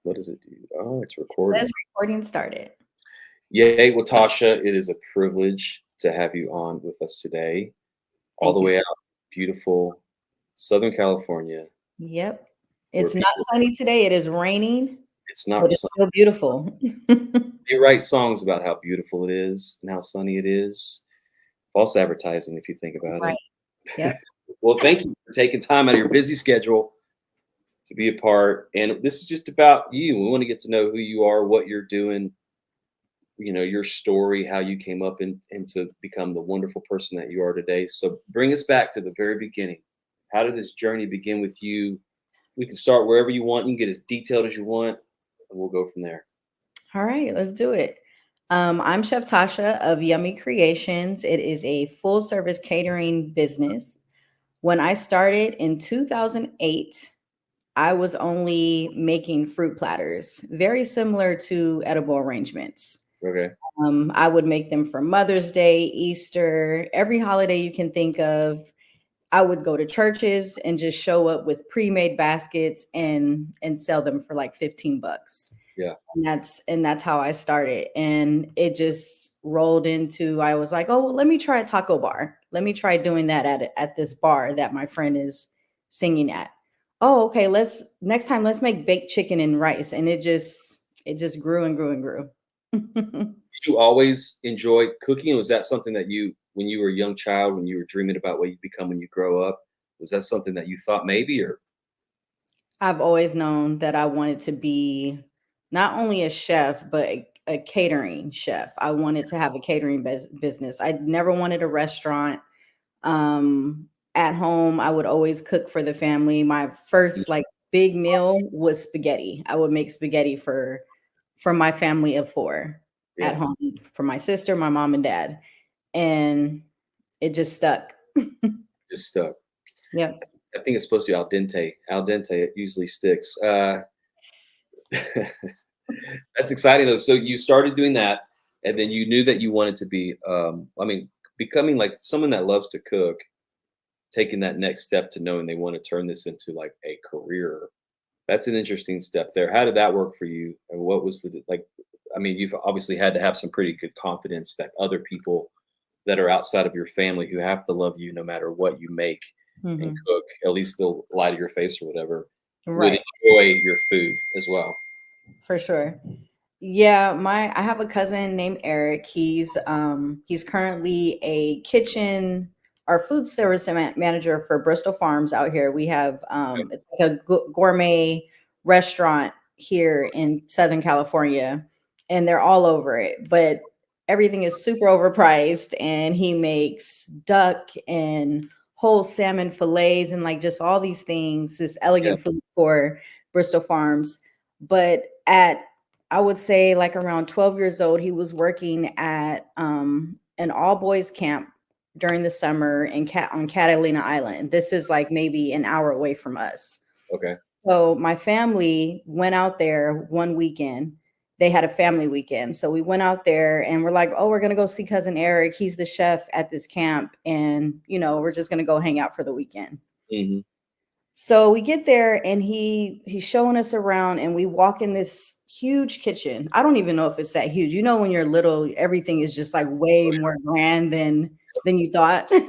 What does it do? Oh, it's Says recording. recording started. Yay. Well, Tasha, it is a privilege to have you on with us today, all the Thank you. way out beautiful Southern California, Yep. where It's not people, sunny today. It is raining, it's but not it's sun. still beautiful. They write songs about how beautiful it is and how sunny it is. False advertising, if you think about Right. it. Yep. Well, thank you for taking time out of your busy schedule to be a part. And this is just about you. We want to get to know who you are, what you're doing, your story, how you came up and to become the wonderful person that you are today. So bring us back to the very beginning. How did this journey begin with you? We can start wherever you want. You can get as detailed as you want, and we'll go from there. All right, let's do it. I'm Chef Tasha of Yummy Creations. It is a full service catering business. When I started in 2008, I was only making fruit platters, very similar to edible arrangements. Okay. I would make them for Mother's Day, Easter, every holiday you can think of. I would go to churches and just show up with pre-made baskets and sell them for like 15 bucks. Yeah. And that's how I started. And it just rolled into I was like, "Oh, well, let me try a taco bar. Let me try doing that at this bar that my friend is singing at." "Oh, okay, let's next time let's make baked chicken and rice." And it just grew and grew and grew. Did you always enjoy cooking? Was that something that when you were a young child, when you were dreaming about what you become when you grow up, was that something that you thought maybe, or I've always known that I wanted to be not only a chef, but a catering chef. I wanted to have a catering business. I never wanted a restaurant. At home, I would always cook for the family. My first like big meal was spaghetti. I would make spaghetti for my family of four at yeah, home for my sister, my mom, and dad, and it just stuck. just Yep. I think it's supposed to be al dente. Al dente, it usually sticks. That's exciting though. So you started doing that, and then you knew that you wanted to be, I mean, becoming like someone that loves to cook, taking that next step to knowing they want to turn this into like a career. That's an interesting step there. How did that work for you? And what was the like? I mean, you've obviously had to have some pretty good confidence that other people that are outside of your family who have to love you no matter what you make and Mhm. cook, at least they'll lie to your face or whatever, would Right. enjoy your food as well. For sure. Yeah, my I have a cousin named Eric. He's currently a kitchen our food service manager for Bristol Farms out here. We have it's like a gourmet restaurant here in Southern California, and they're all over it. But everything is super overpriced, and he makes duck and whole salmon fillets and like just all these things, this Yeah, elegant food for Bristol Farms. But at I would say like around 12 years old, he was working at an all boys camp during the summer on Catalina Island. This is like maybe an hour away from us. okay. So my family went out there one weekend. They had a family weekend. So we went out there and we're like, "Oh, we're going to go see cousin Eric. He's the chef at this camp. And, we're just going to go hang out for the weekend." Mhm. So we get there and he's showing us around and we walk in this huge kitchen. I don't even know if it's that huge. When you're little, everything is just like way Oh, more grand than you thought. yeah, yep,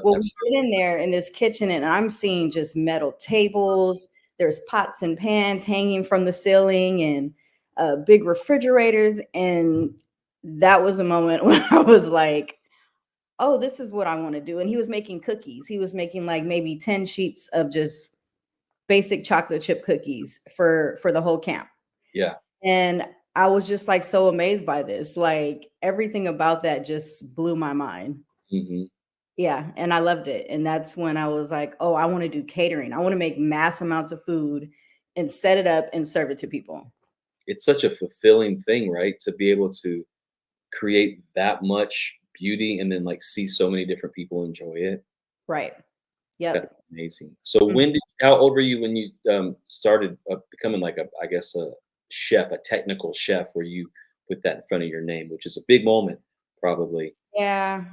Well, we absolutely. get in there in this kitchen and I'm seeing just metal tables. There's pots and pans hanging from the ceiling and big refrigerators. And that was a moment when I was like, "Oh, this is what I want to do." And he was making cookies. He was making like maybe 10 sheets of just basic chocolate chip cookies for the whole camp. Yeah. And I was just like so amazed by this. Like everything about that just blew my mind. Mhm. Yeah, and I loved it. And that's when I was like, "Oh, I want to do catering. I want to make mass amounts of food and set it up and serve it to people." It's such a fulfilling thing, right? To be able to create that much beauty and then like see so many different people enjoy it. Right. It's got to Yep. be amazing. So Mhm. how old were you when you started becoming like I guess a chef, a technical chef, where you put that in front of your name, which is a big moment, probably. Yeah.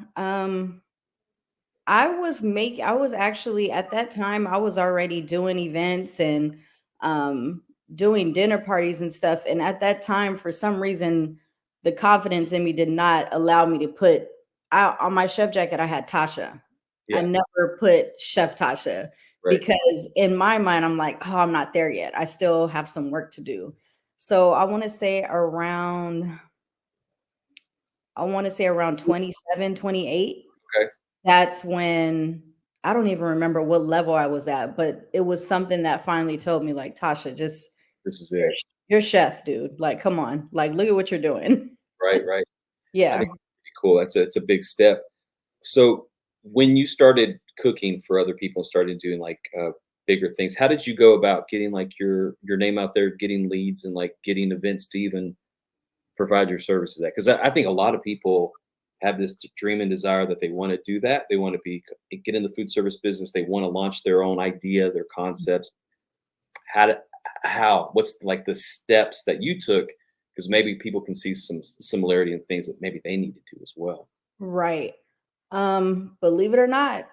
I was actually at that time I was already doing events and doing dinner parties and stuff. And at that time, for some reason, the confidence in me did not allow me to put on my chef jacket, I had Tasha. I Yeah. never put Chef Tasha Right. because in my mind, I'm like, oh, I'm not there yet. I still have some work to do. So I want to say around 27, 28. Okay. That's when I don't even remember what level I was at, but it was something that finally told me, like, Tasha, just This is you're, it. you're chef, dude. Like, come on. Like, look at what you're doing. Right. Right. I think Yeah. it's pretty cool. It's a big step. So when you started cooking for other people, started doing like bigger things, how did you go about getting like your name out there, getting leads, and like getting events to even provide your services at? Because I think a lot of people have this dream and desire that they want to do that. They want to get in the food service business. They want to launch their own idea, their concepts. How to, how what's like the steps that you took? Because maybe people can see some similarity in things that maybe they need to do as well. Right. Believe it or not,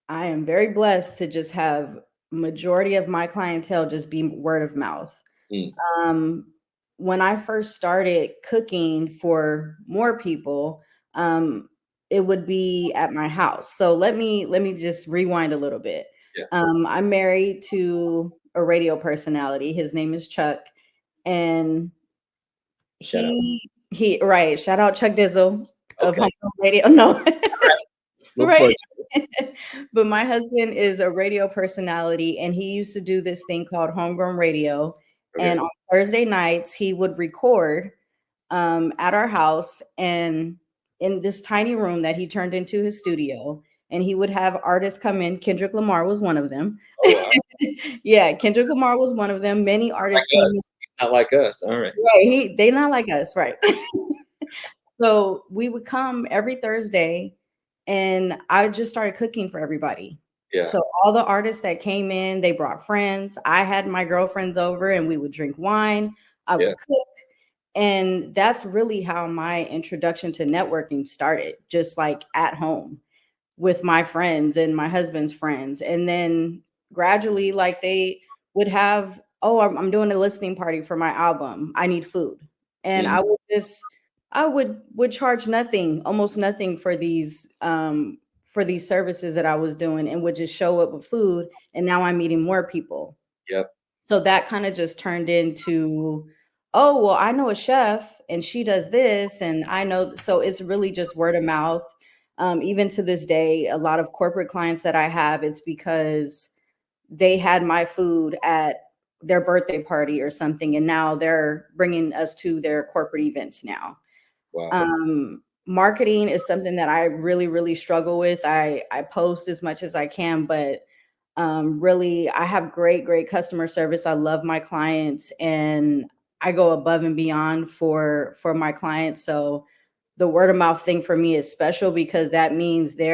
I am very blessed to just have majority of my clientele just be word of mouth. Mm, Um, when I first started cooking for more people, um, it would be at my house. So let me just rewind a little bit. yeah. I'm married to a radio personality. His name is Chuck, and Shout out. he right. Shout out Chuck Dizzle of Okay. Home Run Radio. No, No right. plug. But my husband is a radio personality, and he used to do this thing called homegrown radio. Okay. And on Thursday nights, he would record at our house and in this tiny room that he turned into his studio. And he would have artists come in. Kendrick Lamar was one of them. Oh wow. Yeah, Kendrick Lamar was one of them. Many Like artists came us. in. Not like us. All right. Right, they not like us, right? So we would come every Thursday and I just started cooking for everybody. Yeah. So all the artists that came in, they brought friends. I had my girlfriends over and we would drink wine. I Yeah. would cook. And that's really how my introduction to networking started, just like at home with my friends and my husband's friends. And then gradually, like they would have, oh, I'm doing a listening party for my album. I need food. And Mhm. I would charge nothing, almost nothing for these services that I was doing and would just show up with food. And now I'm meeting more people. Yep. So that kind of just turned into, oh, well, I know a chef and she does this. And I know, so it's really just word of mouth. Even to this day, a lot of corporate clients that I have, it's because they had my food at their birthday party or something. And now they're bringing us to their corporate events now. Wow. Marketing is something that I really, really struggle with. I post as much as I can, but really, I have great, great customer service. I love my clients, and I go above and beyond for my clients. So the word of mouth thing for me is special because that means they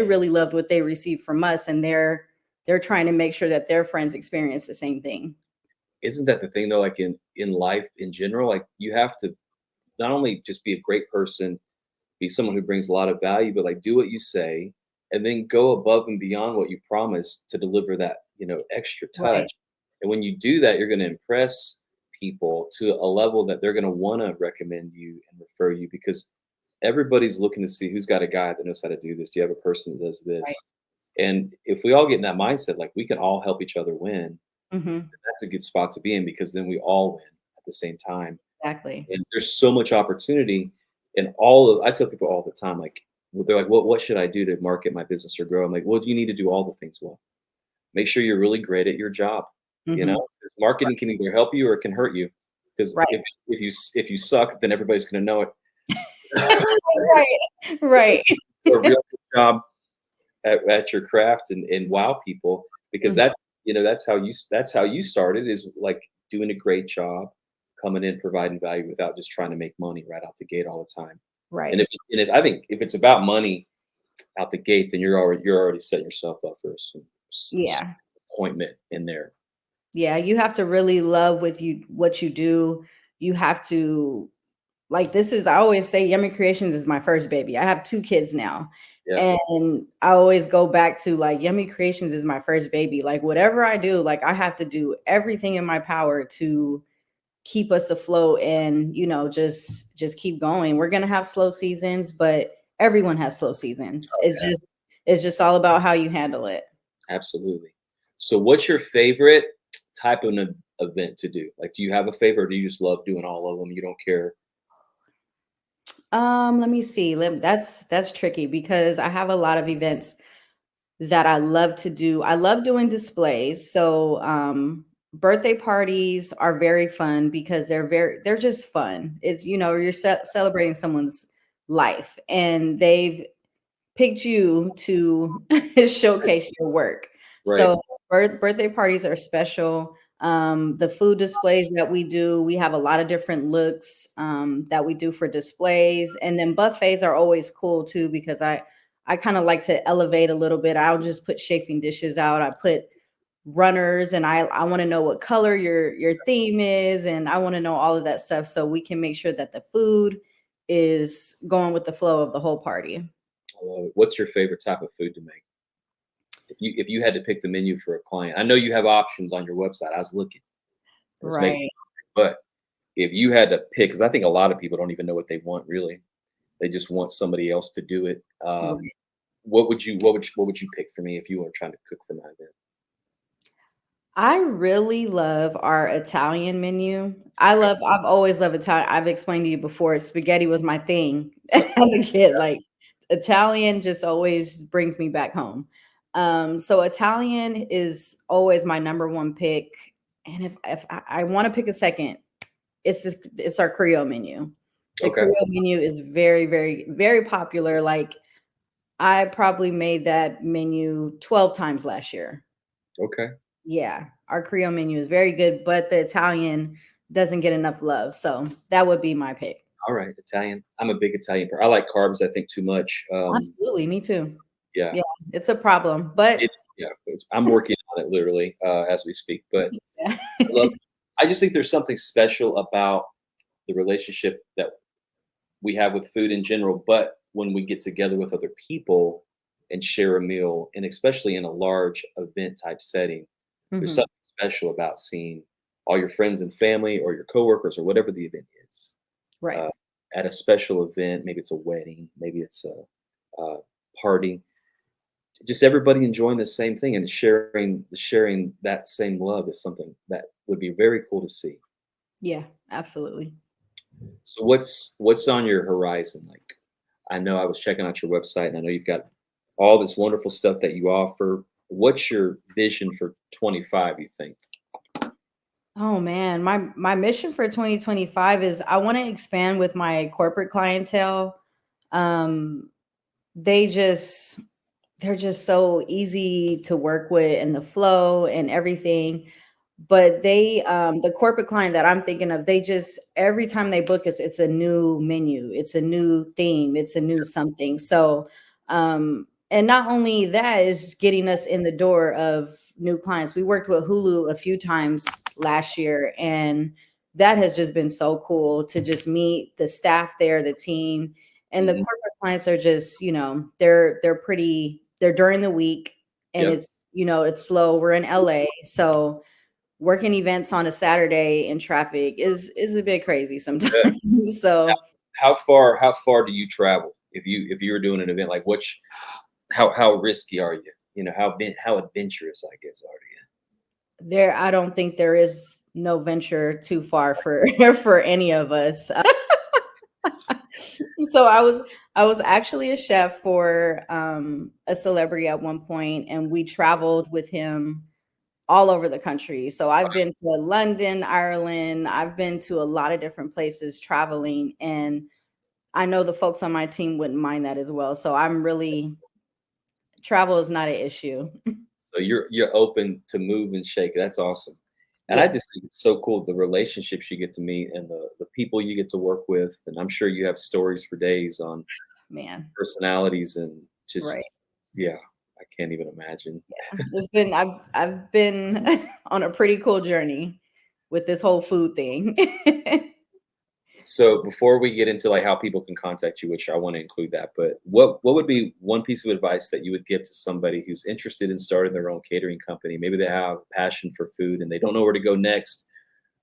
really loved what they received from us, and they're trying to make sure that their friends experience the same thing. Isn't that the thing though? Like in life in general, like you have to not only just be a great person, be someone who brings a lot of value, but like do what you say, and then go above and beyond what you promised to deliver that extra Right. touch. And when you do that, you're going to impress people to a level that they're going to want to recommend you and refer you because everybody's looking to see who's got a guy that knows how to do this. Do you have a person that does Right. this? And if we all get in that mindset, like we can all help each other win, Hmm. that's a good spot to be in because then we all win at the same time. Exactly. And there's so much opportunity in all of I tell people all the time, like they're like, what should I do to market my business or grow? I'm like, well, you need to do all the things well. Make sure you're really great at your job. You know, Hmm. 'Cause marketing can either help you or it can hurt you. Because Right. if you suck, then everybody's going to know it. Right. Right. Do a real good job at your craft and wow people because Mhm. that's how you started is like doing a great job coming in providing value without just trying to make money right out the gate all the time. And Right. if I think if it's about money out the gate, then you're already setting yourself up for some Yeah. appointment in there. Yeah, you have to really love what you do. You have to, like, this is, I always say Yummy Creations is my first baby. I have two kids now. Yeah. And I always go back to like Yummy Creations is my first baby. Like whatever I do, like I have to do everything in my power to keep us afloat and, just keep going. We're going to have slow seasons, but everyone has slow seasons. Oh, yeah. It's just all about how you handle it. Absolutely. So what's your favorite type of an event to do? Like, do you have a favorite or do you just love doing all of them? You don't care? Let me see. That's tricky because I have a lot of events that I love to do. I love doing displays. So, birthday parties are very fun because they're just fun. It's, you're celebrating someone's life and they've picked you to showcase your work. Right. So birthday parties are special. The food displays that we do, we have a lot of different looks that we do for displays, and then buffets are always cool too because I kind of like to elevate a little bit. I'll just put chafing dishes out. I put runners, and I want to know what color your theme is, and I want to know all of that stuff so we can make sure that the food is going with the flow of the whole party. I love it. What's your favorite type of food to make? If you had to pick the menu for a client, I know you have options on your website. I was looking. It's making, Right. but if you had to pick, because I think a lot of people don't even know what they want really. They just want somebody else to do it. Right. What would you pick for me if you were trying to cook for my event? I really love our Italian menu. I've always loved Italian. I've explained to you before, spaghetti was my thing as a kid. Like Italian just always brings me back home. So Italian is always my number one pick. And if I want to pick a second, it's our Creole menu. The Okay. Creole menu is very, very, very popular. Like I probably made that menu 12 times last year. Okay. Yeah, our Creole menu is very good, but the Italian doesn't get enough love. So that would be my pick. All right. Italian. I'm a big Italian. I like carbs. I think too much. Absolutely, me too. Yeah. Yeah, it's a problem, but I'm working on it literally as we speak. But yeah. I love. I just think there's something special about the relationship that we have with food in general, but when we get together with other people and share a meal, and especially in a large event type setting, there's Mhm. something special about seeing all your friends and family or your coworkers or whatever the event is Right. uh, at a special event. Maybe it's a wedding, maybe it's a party. Just everybody enjoying the same thing and sharing that same love is something that would be very cool to see. Yeah, absolutely. So what's on your horizon? Like, I know I was checking out your website, and I know you've got all this wonderful stuff that you offer. What's your vision for 25? You think? Oh man, my mission for 2025 is I want to expand with my corporate clientele. Um, they just they're just so easy to work with and the flow and everything. But the corporate client that I'm thinking of, they just every time they book us, it's a new menu, it's a new theme, it's a new something. So, and not only that is getting us in the door of new clients. We worked with Hulu a few times last year, and that has just been so cool to just meet the staff there, the team, and the Mhm. corporate clients are just, they're during the week and Yep. it's slow. We're in LA, so working events on a Saturday in traffic is a bit crazy Yeah. sometimes. So How far do you travel if you were doing an event like which how risky are you? How adventurous I guess are you? I don't think there is no venture too far for for any of us. So I was actually a chef for a celebrity at one point, and we traveled with him all over the country. So I've been to London, Ireland. I've been to a lot of different places traveling, and I know the folks on my team wouldn't mind that as well. So I'm really travel is not an issue. So you're open to move and shake. That's awesome. And I Yes, just think it's so cool the relationships you get to meet and the people you get to work with. And I'm sure you have stories for days on man. personalities and Right. just yeah, I can't even imagine. I've been on a pretty cool journey with this whole food thing. So before we get into like how people can contact you, which I want to include that, but what would be one piece of advice that you would give to somebody who's interested in starting their own catering company? Maybe they have a passion for food and they don't know where to go next.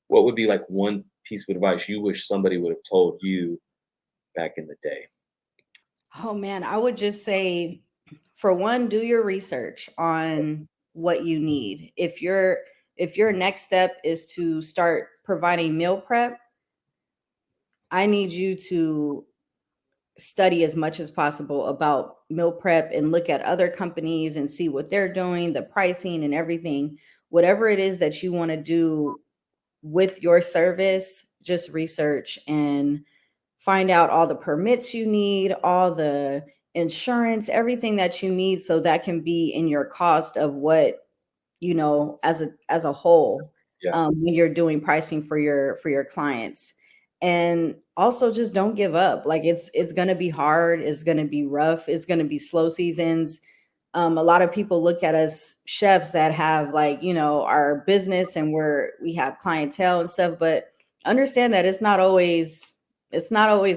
What would be like one piece of advice you wish somebody would have told you back in the day? Oh man, I would just say, for one, do your research on what you need. If your next step is to start providing meal prep, I need you to study as much as possible about meal prep and look at other companies and see what they're doing, the pricing and everything. Whatever it is that you want to do with your service, just research and find out all the permits you need, all the insurance, everything that you need, so that can be in your cost of what, as a whole, Yeah. when you're doing pricing for your clients. And also just don't give up. Like it's going to be hard, it's going to be rough, it's going to be slow seasons. A lot of people look at us chefs that have, like, our business and we have clientele and stuff, but understand that it's not always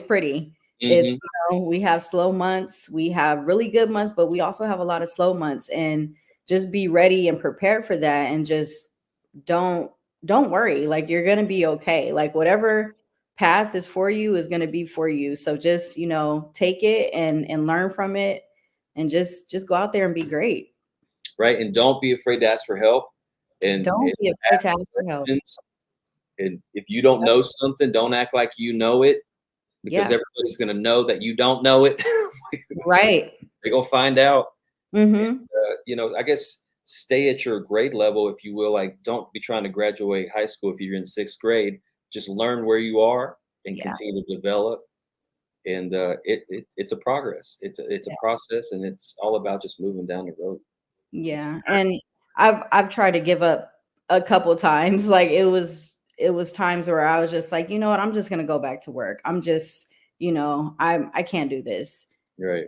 pretty. It's, Hmm. we have slow months, we have really good months, but we also have a lot of slow months. And just be ready and prepared for that, and just don't don't worry. Like, you're going to be okay. Like, whatever path is for you is going to be for you. So just, take it and learn from it, and just go out there and be great. Right. And don't be afraid to ask for help and Don't be afraid to ask ask for help. questions. And if you don't know something, don't act like you know it because Yeah. everybody's going to know that you don't know it. Right. They're going to find out. Mm-hmm. I guess stay at your grade level, if you will. Like, don't be trying to graduate high school if you're in sixth grade. Just learn where you are and Yeah. continue to develop. And it's a progress. It's a Yeah. process, and it's all about just moving down the road. It's Yeah. And I've tried to give up a couple times. Like, it was times where I was just like, you know what, I'm just gonna go back to work. I'm just, I can't do this. right.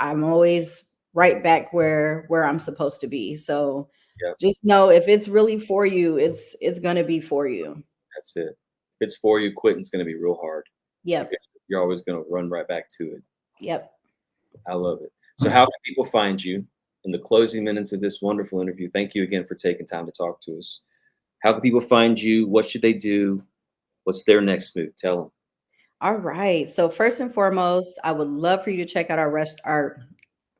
I'm always right back where I'm supposed to be. So Yeah, just know, if it's really for you, it's gonna be for you. that's it. If it's for you, quitting's going to be real hard Yep. because you're always going to run right back to it. Yep. I love it. So, how can people find you in the closing minutes of this wonderful interview? Thank you again for taking time to talk to us. How can people find you? What should they do? What's their next move? Tell them. All right. So first and foremost, I would love for you to check out our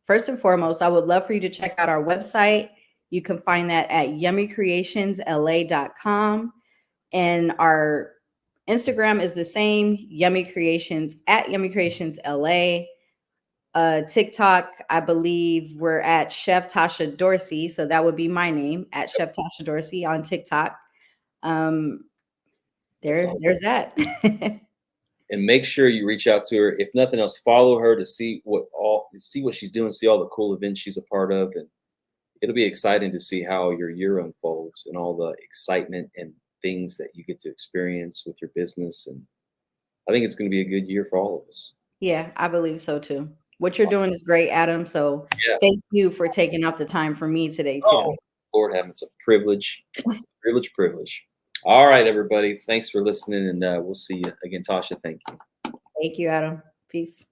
first and foremost, I would love for you to check out our website. You can find that at yummycreationsla.com. And our Instagram is the same, Yummy Creations, at Yummy Creations LA. TikTok, I believe we're at Chef Tasha Dorsey. So that would be my name, at Chef Tasha Dorsey on TikTok. Um, That's awesome. there's that. And make sure you reach out to her. If nothing else, follow her to see what she's doing, see all the cool events she's a part of, and it'll be exciting to see how your year unfolds and all the excitement and things that you get to experience with your business. And I think it's going to be a good year for all of us. Yeah, I believe so too. What you're doing is great, Adam. So Yeah. thank you for taking out the time for me today too. Oh, Lord heaven, it's a privilege, privilege, privilege. All right, everybody. Thanks for listening, and we'll see you again. Tasha, thank you. Thank you, Adam. Peace.